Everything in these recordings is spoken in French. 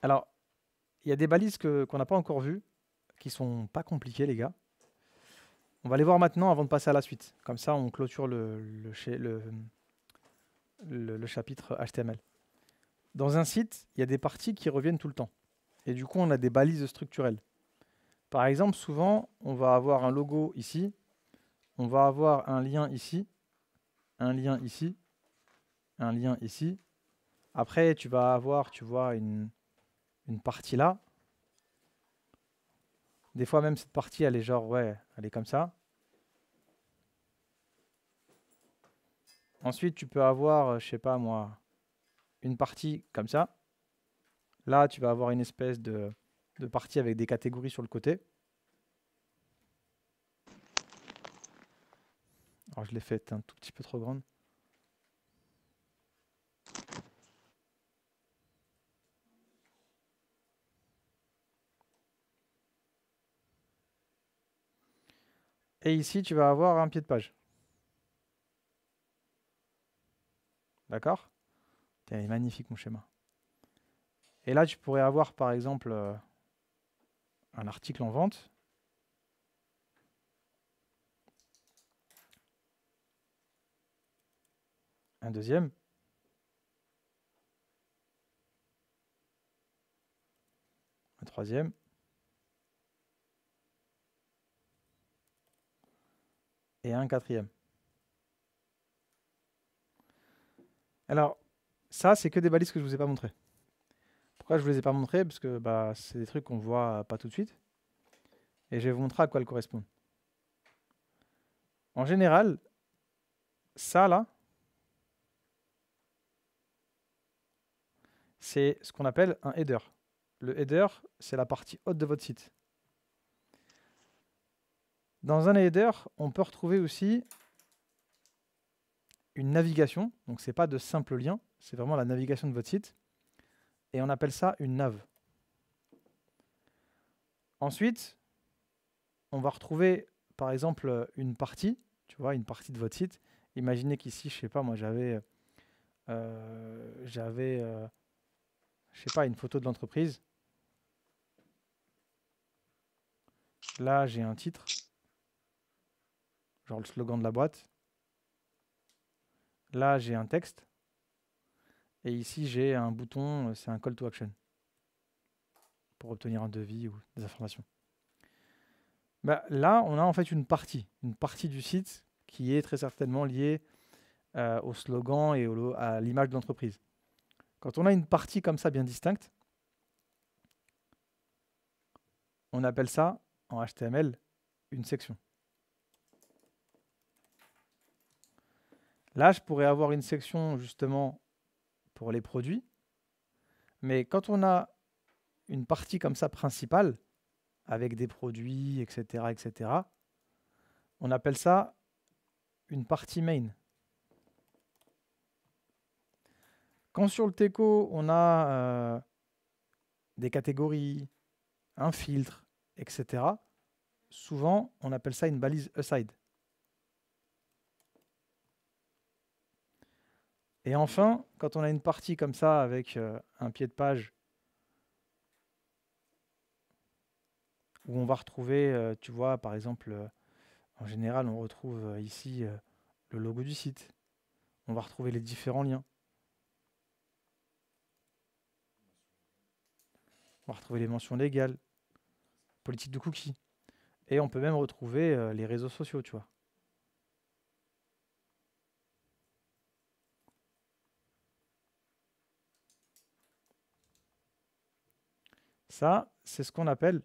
Alors, il y a des balises qu'on n'a pas encore vues, qui sont pas compliquées, les gars. On va les voir maintenant avant de passer à la suite. Comme ça, on clôture le chapitre HTML. Dans un site, il y a des parties qui reviennent tout le temps. Et du coup, on a des balises structurelles. Par exemple, souvent, on va avoir un logo ici, on va avoir un lien ici, un lien ici, un lien ici. Après, tu vas avoir, tu vois, une partie là. Des fois, même cette partie, elle est genre, ouais, elle est comme ça. Ensuite, tu peux avoir, je sais pas moi, une partie comme ça. Là, tu vas avoir une espèce de partie avec des catégories sur le côté. Alors, je l'ai faite un tout petit peu trop grande. Et ici, tu vas avoir un pied de page. D'accord? Il est magnifique mon schéma. Et là, tu pourrais avoir par exemple un article en vente. Un deuxième. Un troisième. Et un quatrième. Alors, ça, c'est que des balises que je ne vous ai pas montrées. Pourquoi je ne vous les ai pas montrées? Parce que bah, c'est des trucs qu'on voit pas tout de suite. Et je vais vous montrer à quoi elles correspondent. En général, ça là, c'est ce qu'on appelle un header. Le header, c'est la partie haute de votre site. Dans un header, on peut retrouver aussi une navigation. Donc, ce n'est pas de simples liens, c'est vraiment la navigation de votre site. Et on appelle ça une nav. Ensuite, on va retrouver, par exemple, une partie, tu vois, une partie de votre site. Imaginez qu'ici, je sais pas, moi, j'avais, je sais pas, une photo de l'entreprise. Là, j'ai un titre, genre le slogan de la boîte. Là, j'ai un texte. Et ici, j'ai un bouton, c'est un call to action pour obtenir un devis ou des informations. Bah, là, on a en fait une partie du site qui est très certainement liée au slogan et à l'image de l'entreprise. Quand on a une partie comme ça bien distincte, on appelle ça en HTML une section. Là, je pourrais avoir une section justement pour les produits, mais quand on a une partie comme ça principale, avec des produits, etc., etc., on appelle ça une partie main. Quand sur le Teco, on a des catégories, un filtre, etc., souvent, on appelle ça une balise aside. Et enfin, quand on a une partie comme ça avec un pied de page où on va retrouver, tu vois, par exemple, en général, on retrouve ici le logo du site. On va retrouver les différents liens. On va retrouver les mentions légales, politique de cookies. Et on peut même retrouver les réseaux sociaux, tu vois. Ça, c'est ce qu'on appelle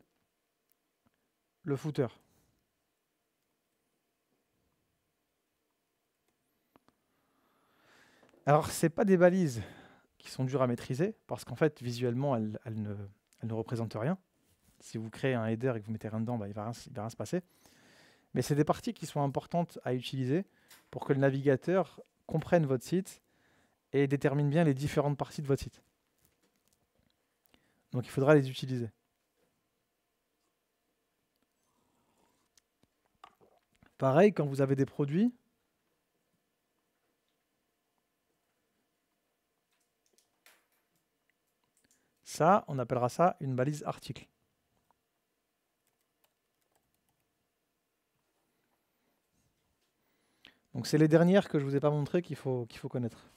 le footer. Alors, ce n'est pas des balises qui sont dures à maîtriser, parce qu'en fait, visuellement, elles ne représentent rien. Si vous créez un header et que vous mettez rien dedans, bah, il ne va rien se passer. Mais c'est des parties qui sont importantes à utiliser pour que le navigateur comprenne votre site et détermine bien les différentes parties de votre site. Donc il faudra les utiliser. Pareil, quand vous avez des produits, ça, on appellera ça une balise article. Donc c'est les dernières que je ne vous ai pas montrées qu'il faut connaître.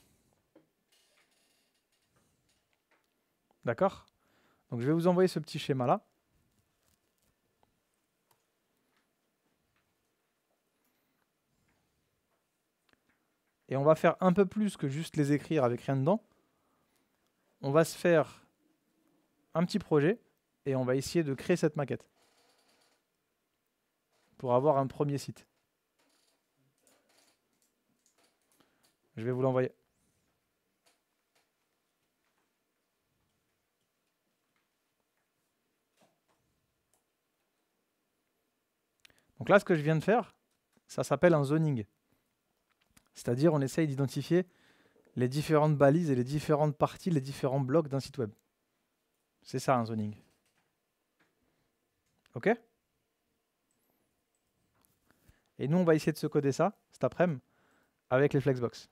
D'accord? Donc je vais vous envoyer ce petit schéma-là. Et on va faire un peu plus que juste les écrire avec rien dedans. On va se faire un petit projet et on va essayer de créer cette maquette pour avoir un premier site. Je vais vous l'envoyer. Donc là, ce que je viens de faire, ça s'appelle un zoning. C'est-à-dire, on essaye d'identifier les différentes balises et les différentes parties, les différents blocs d'un site web. C'est ça un zoning. OK? Et nous, on va essayer de se coder ça cet après-midi avec les Flexbox.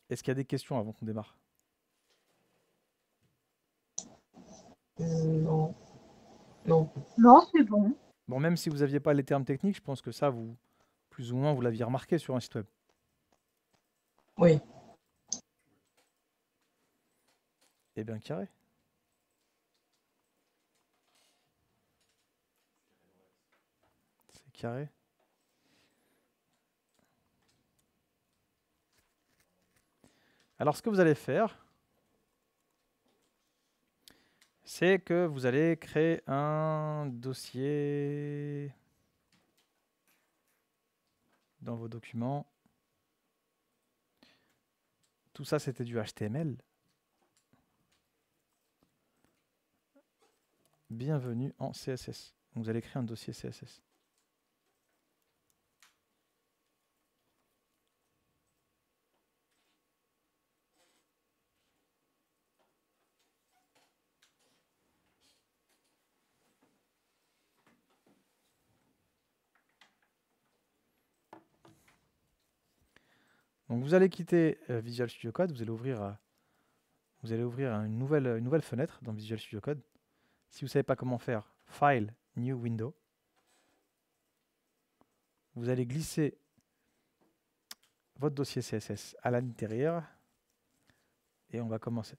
Est-ce qu'il y a des questions avant qu'on démarre? Non. Non. Non, c'est bon. Bon, même si vous n'aviez pas les termes techniques, je pense que ça, vous, plus ou moins, vous l'aviez remarqué sur un site web. Oui. Eh bien, carré. C'est carré. Alors, ce que vous allez faire, c'est que vous allez créer un dossier dans vos documents. Tout ça, c'était du HTML. Bienvenue en CSS. Donc, vous allez créer un dossier CSS. Donc, vous allez quitter Visual Studio Code, vous allez ouvrir une nouvelle fenêtre dans Visual Studio Code. Si vous ne savez pas comment faire, File, New Window. Vous allez glisser votre dossier CSS à l'intérieur et on va commencer.